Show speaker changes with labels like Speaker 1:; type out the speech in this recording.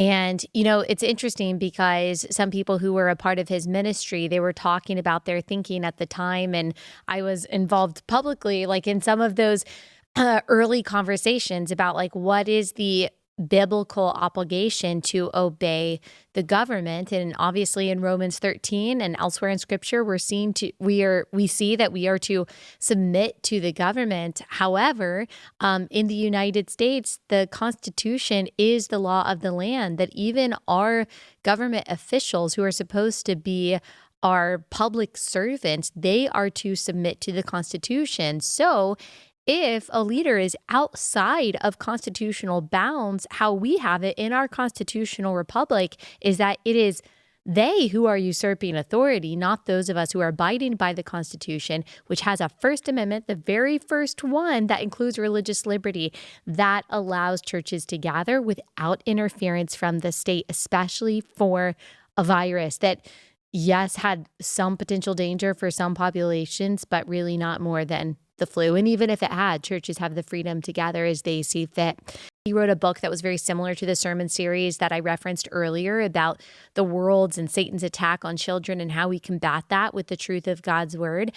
Speaker 1: And, it's interesting because some people who were a part of his ministry, they were talking about their thinking at the time. And I was involved publicly, like in some of those early conversations about like what is the biblical obligation to obey the government. And obviously in Romans 13 and elsewhere in scripture, we see that we are to submit to the government. However, in the United States, the Constitution is the law of the land, that even our government officials who are supposed to be our public servants, they are to submit to the Constitution. So if a leader is outside of constitutional bounds, how we have it in our constitutional republic is that it is they who are usurping authority, not those of us who are abiding by the Constitution, which has a First Amendment, the very first one that includes religious liberty, that allows churches to gather without interference from the state, especially for a virus that, yes, had some potential danger for some populations, but really not more than the flu. And even if it had, churches have the freedom to gather as they see fit. He wrote a book that was very similar to the sermon series that I referenced earlier about the world's and Satan's attack on children and how we combat that with the truth of God's word.